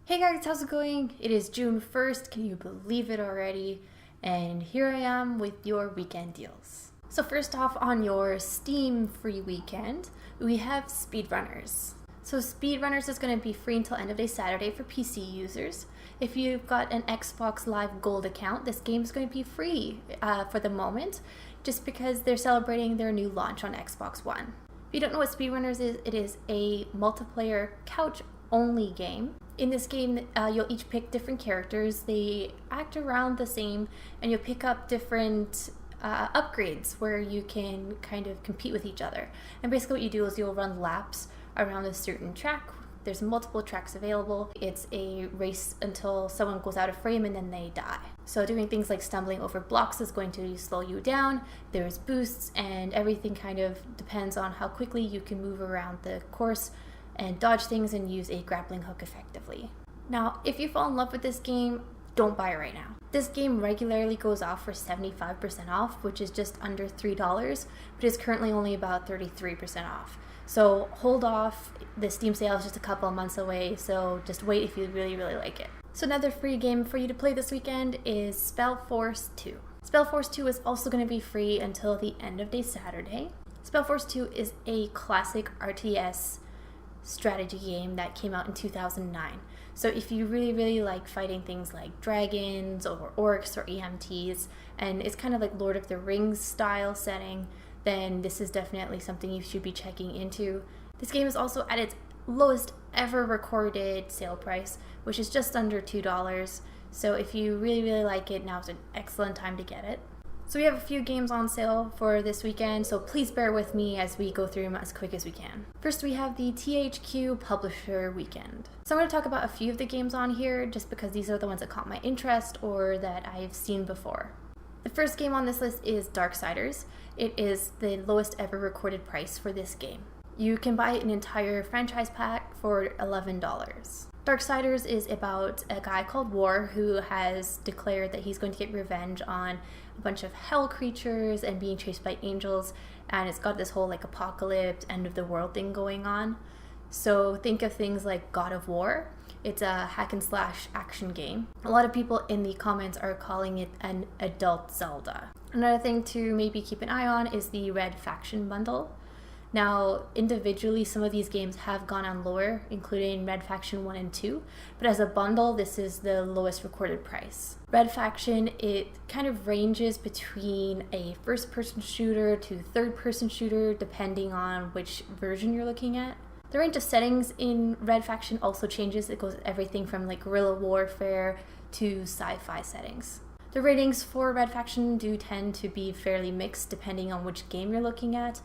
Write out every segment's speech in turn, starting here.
Hey guys, how's it going? It is June 1st, can you believe it already? And here I am with your weekend deals. So first off, on your Steam free weekend, we have Speedrunners. So Speedrunners is going to be free until end of day Saturday for PC users. If you've got an Xbox Live Gold account, this game is going to be free for the moment, just because they're celebrating their new launch on Xbox One. If you don't know what Speedrunners is, it is a multiplayer couch-only game. In this game, you'll each pick different characters. They act around the same, and you'll pick up different upgrades where you can kind of compete with each other. And basically what you do is you'll run laps around a certain track. There's multiple tracks available. It's a race until someone goes out of frame and then they die. So doing things like stumbling over blocks is going to slow you down. There's boosts, and everything kind of depends on how quickly you can move around the course and dodge things and use a grappling hook effectively. Now, if you fall in love with this game, don't buy it right now. This game regularly goes off for 75% off, which is just under $3, but is currently only about 33% off. So hold off, the Steam sale is just a couple of months away, so just wait if you really like it. So another free game for you to play this weekend is Spellforce 2. Spellforce 2 is also going to be free until the end of day Saturday. Spellforce 2 is a classic RTS strategy game that came out in 2009. So if you really like fighting things like dragons or orcs or EMTs, and it's kind of like Lord of the Rings style setting, then this is definitely something you should be checking into. This game is also at its lowest ever recorded sale price, which is just under $2. So if you really like it, now's an excellent time to get it. So we have a few games on sale for this weekend, so please bear with me as we go through them as quick as we can. First, we have the THQ Publisher Weekend. So I'm going to talk about a few of the games on here just because these are the ones that caught my interest or that I've seen before. The first game on this list is Darksiders. It is the lowest ever recorded price for this game. You can buy an entire franchise pack for $11. Darksiders is about a guy called War who has declared that he's going to get revenge on a bunch of hell creatures and being chased by angels, and it's got this whole like apocalypse, end of the world thing going on. So think of things like God of War. It's a hack and slash action game. A lot of people in the comments are calling it an adult Zelda. Another thing to maybe keep an eye on is the Red Faction bundle. Now, individually, some of these games have gone on lower, including Red Faction 1 and 2, but as a bundle, this is the lowest recorded price. Red Faction, it kind of ranges between a first-person shooter to third-person shooter, depending on which version you're looking at. The range of settings in Red Faction also changes. It goes everything from like guerrilla warfare to sci-fi settings. The ratings for Red Faction do tend to be fairly mixed depending on which game you're looking at.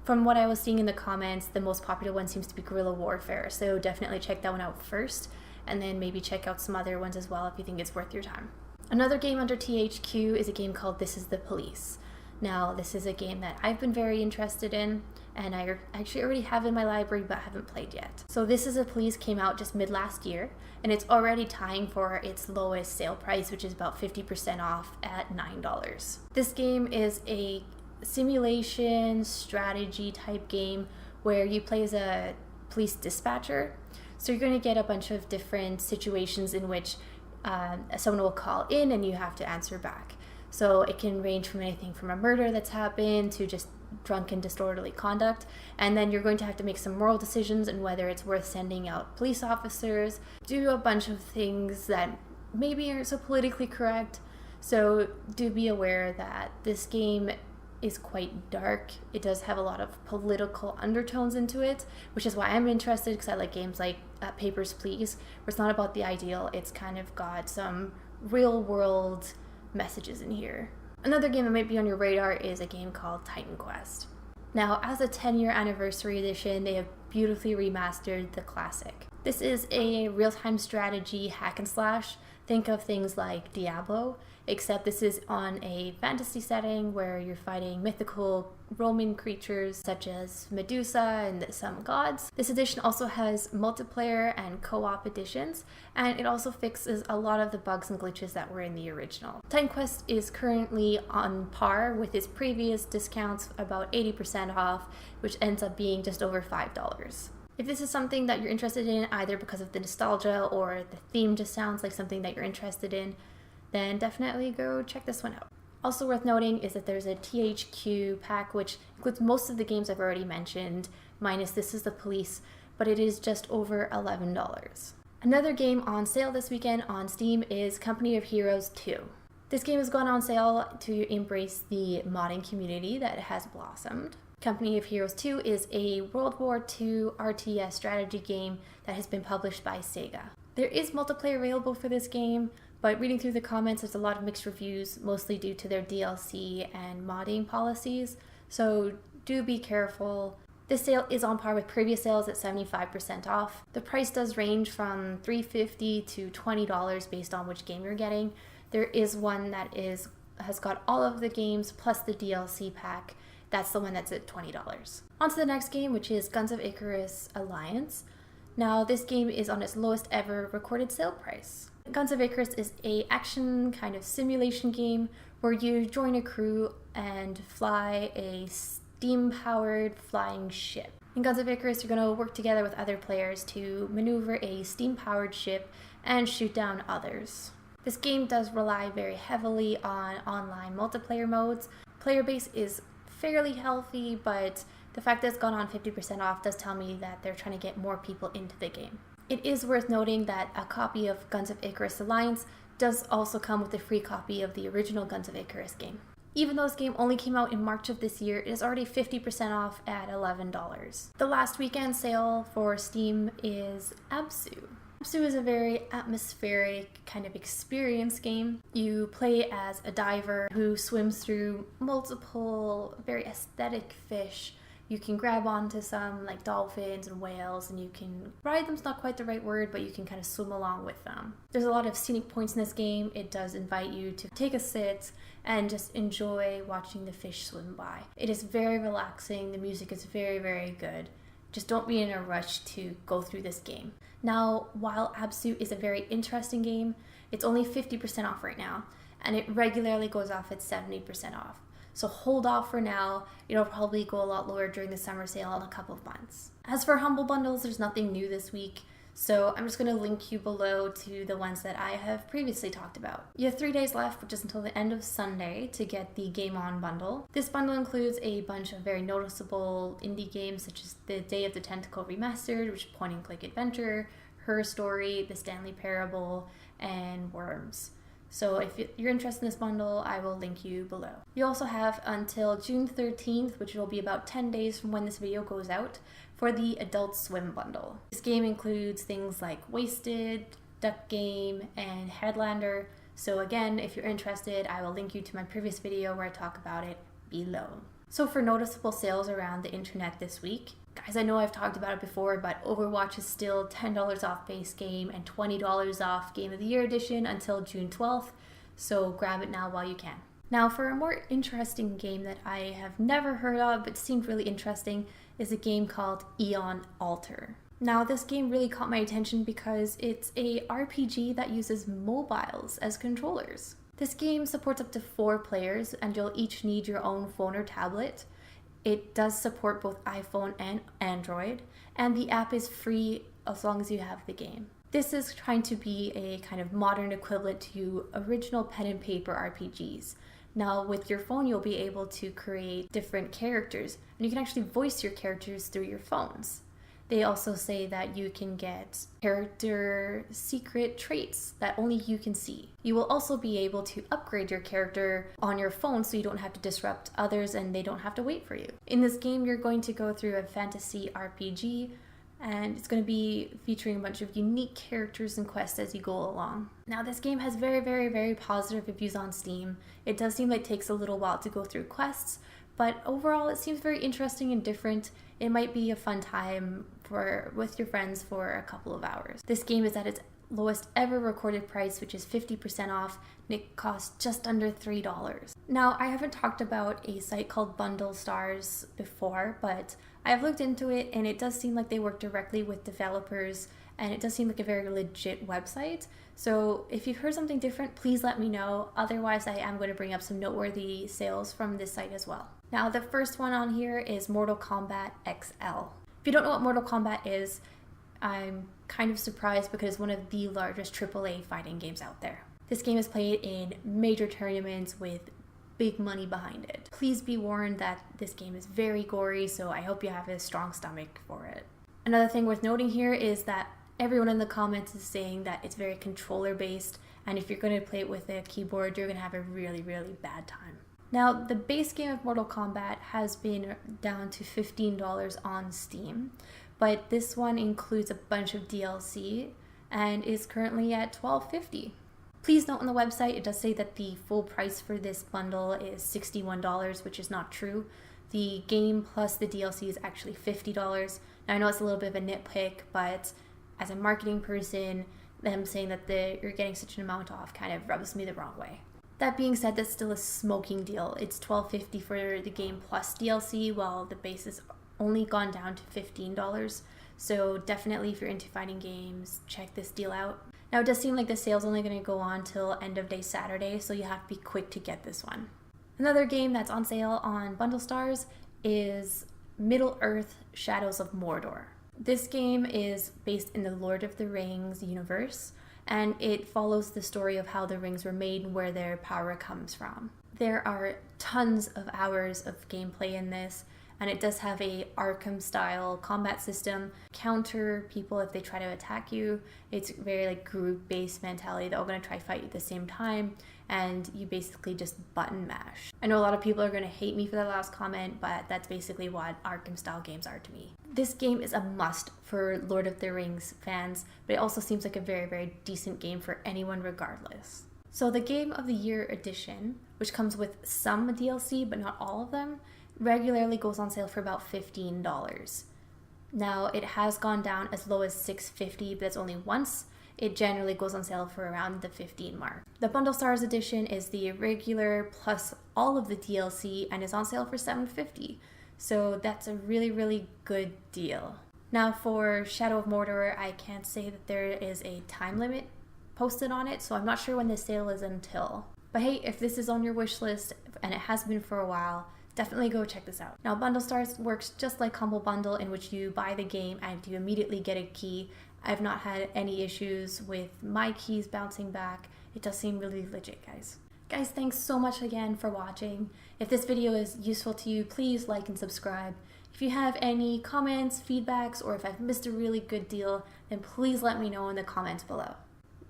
From what I was seeing in the comments, the most popular one seems to be guerrilla warfare, so definitely check that one out first, and then maybe check out some other ones as well if you think it's worth your time. Another game under THQ is a game called This Is the Police. Now, this is a game that I've been very interested in, and I actually already have in my library but haven't played yet. So This Is the Police came out just mid last year, and it's already tying for its lowest sale price, which is about 50% off at $9. This game is a simulation strategy type game where you play as a police dispatcher. So you're going to get a bunch of different situations in which someone will call in and you have to answer back. So it can range from anything from a murder that's happened to just drunken disorderly conduct, and then you're going to have to make some moral decisions and whether it's worth sending out police officers, do a bunch of things that maybe aren't so politically correct. So do be aware that this game is quite dark. It does have a lot of political undertones into it, which is why I'm interested, because I like games like Papers, Please, where it's not about the ideal, it's kind of got some real world messages in here. Another game that might be on your radar is a game called Titan Quest. Now, as a 10-year anniversary edition, they have beautifully remastered the classic. This is a real-time strategy hack and slash. Think of things like Diablo, except this is on a fantasy setting where you're fighting mythical Roman creatures such as Medusa and some gods. This edition also has multiplayer and co-op editions, and it also fixes a lot of the bugs and glitches that were in the original. Titan Quest is currently on par with its previous discounts, about 80% off, which ends up being just over $5. If this is something that you're interested in, either because of the nostalgia or the theme just sounds like something that you're interested in, then definitely go check this one out. Also worth noting is that there's a THQ pack, which includes most of the games I've already mentioned, minus This Is the Police, but it is just over $11. Another game on sale this weekend on Steam is Company of Heroes 2. This game has gone on sale to embrace the modding community that has blossomed. Company of Heroes 2 is a World War II RTS strategy game that has been published by Sega. There is multiplayer available for this game, but reading through the comments, there's a lot of mixed reviews, mostly due to their DLC and modding policies, so do be careful. This sale is on par with previous sales at 75% off. The price does range from $3.50 to $20 based on which game you're getting. There is one that has got all of the games plus the DLC pack. That's the one that's at $20. On to the next game, which is Guns of Icarus Alliance. Now, this game is on its lowest ever recorded sale price. Guns of Icarus is an action kind of simulation game where you join a crew and fly a steam-powered flying ship. In Guns of Icarus, you're going to work together with other players to maneuver a steam-powered ship and shoot down others. This game does rely very heavily on online multiplayer modes. Player base is fairly healthy, but the fact that it's gone on 50% off does tell me that they're trying to get more people into the game. It is worth noting that a copy of Guns of Icarus Alliance does also come with a free copy of the original Guns of Icarus game. Even though this game only came out in March of this year, it is already 50% off at $11. The last weekend sale for Steam is Absu. Absu is a very atmospheric kind of experience game. You play as a diver who swims through multiple very aesthetic fish. You can grab onto some like dolphins and whales, and you can ride them's not quite the right word, but you can kind of swim along with them. There's a lot of scenic points in this game. It does invite you to take a sit and just enjoy watching the fish swim by. It is very relaxing. The music is very, very good. Just don't be in a rush to go through this game. Now, while Absu is a very interesting game, it's only 50% off right now, and it regularly goes off at 70% off. So hold off for now. It'll probably go a lot lower during the summer sale in a couple of months. As for Humble Bundles, there's nothing new this week, so I'm just going to link you below to the ones that I have previously talked about. You have 3 days left, which is until the end of Sunday, to get the Game On bundle. This bundle includes a bunch of very noticeable indie games such as The Day of the Tentacle Remastered, which is point-and-click adventure, Her Story, The Stanley Parable, and Worms. So if you're interested in this bundle, I will link you below. You also have until June 13th, which will be about 10 days from when this video goes out, for the Adult Swim bundle. This game includes things like Wasted, Duck Game, and Headlander. So again, if you're interested, I will link you to my previous video where I talk about it below. So for noticeable sales around the internet this week, guys, I know I've talked about it before, but Overwatch is still $10 off base game and $20 off Game of the Year edition until June 12th, so grab it now while you can. Now, for a more interesting game that I have never heard of but seemed really interesting is a game called Eon Alter. Now, this game really caught my attention because it's a RPG that uses mobiles as controllers. This game supports up to 4 players, and you'll each need your own phone or tablet. It does support both iPhone and Android, and the app is free as long as you have the game. This is trying to be a kind of modern equivalent to original pen and paper RPGs. Now, with your phone, you'll be able to create different characters, and you can actually voice your characters through your phones. They also say that you can get character secret traits that only you can see. You will also be able to upgrade your character on your phone so you don't have to disrupt others and they don't have to wait for you. In this game, you're going to go through a fantasy RPG, and it's going to be featuring a bunch of unique characters and quests as you go along. Now, this game has very, very, very positive reviews on Steam. It does seem like it takes a little while to go through quests, but overall it seems very interesting and different. It might be a fun time with your friends for a couple of hours. This game is at its lowest ever recorded price, which is 50% off, and it costs just under $3. Now, I haven't talked about a site called Bundle Stars before, but I've looked into it and it does seem like they work directly with developers, and it does seem like a very legit website. So if you've heard something different, please let me know. Otherwise, I am going to bring up some noteworthy sales from this site as well. Now, the first one on here is Mortal Kombat XL. If you don't know what Mortal Kombat is, I'm kind of surprised because it's one of the largest AAA fighting games out there. This game is played in major tournaments with big money behind it. Please be warned that this game is very gory, so I hope you have a strong stomach for it. Another thing worth noting here is that everyone in the comments is saying that it's very controller based, and if you're going to play it with a keyboard, you're going to have a really bad time. Now, the base game of Mortal Kombat has been down to $15 on Steam, but this one includes a bunch of DLC and is currently at $12.50. Please note on the website, it does say that the full price for this bundle is $61, which is not true. The game plus the DLC is actually $50. Now, I know it's a little bit of a nitpick, but as a marketing person, them saying that you're getting such an amount off kind of rubs me the wrong way. That being said, that's still a smoking deal. It's $12.50 for the game plus DLC, while the base has only gone down to $15. So definitely, if you're into fighting games, check this deal out. Now, it does seem like the sale's only going to go on till end of day Saturday, so you have to be quick to get this one. Another game that's on sale on Bundle Stars is Middle-earth: Shadows of Mordor. This game is based in the Lord of the Rings universe, and it follows the story of how the rings were made and where their power comes from. There are tons of hours of gameplay in this, and it does have a Arkham-style combat system. Counter people if they try to attack you. It's very like group-based mentality. They're all going to try to fight you at the same time, and you basically just button mash. I know a lot of people are going to hate me for that last comment, but that's basically what Arkham-style games are to me. This game is a must for Lord of the Rings fans, but it also seems like a very decent game for anyone regardless. So the Game of the Year edition, which comes with some DLC but not all of them, regularly goes on sale for about $15. Now, it has gone down as low as $6.50, but that's only once. It generally goes on sale for around the $15 mark. The Bundle Stars edition is the regular plus all of the DLC and is on sale for $7.50. So that's a really good deal. Now, for Shadow of Mordor, I can't say that there is a time limit posted on it, so I'm not sure when the sale is until. But hey, if this is on your wish list, and it has been for a while, definitely go check this out. Now, Bundle Stars works just like Humble Bundle, in which you buy the game and you immediately get a key. I've not had any issues with my keys bouncing back. It does seem really legit, guys. Guys, thanks so much again for watching. If this video is useful to you, please like and subscribe. If you have any comments, feedbacks, or if I've missed a really good deal, then please let me know in the comments below.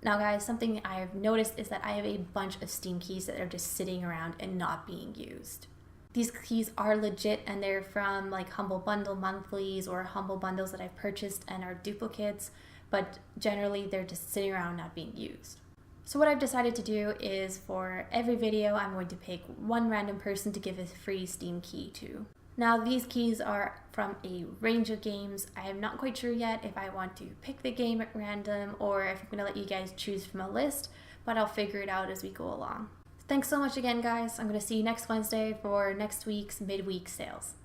Now guys, something I've noticed is that I have a bunch of Steam keys that are just sitting around and not being used. These keys are legit, and they're from like Humble Bundle monthlies or Humble Bundles that I've purchased and are duplicates, but generally they're just sitting around not being used. So what I've decided to do is for every video, I'm going to pick one random person to give a free Steam key to. Now these keys are from a range of games. I am not quite sure yet if I want to pick the game at random or if I'm going to let you guys choose from a list, but I'll figure it out as we go along. Thanks so much again, guys. I'm going to see you next Wednesday for next week's midweek sales.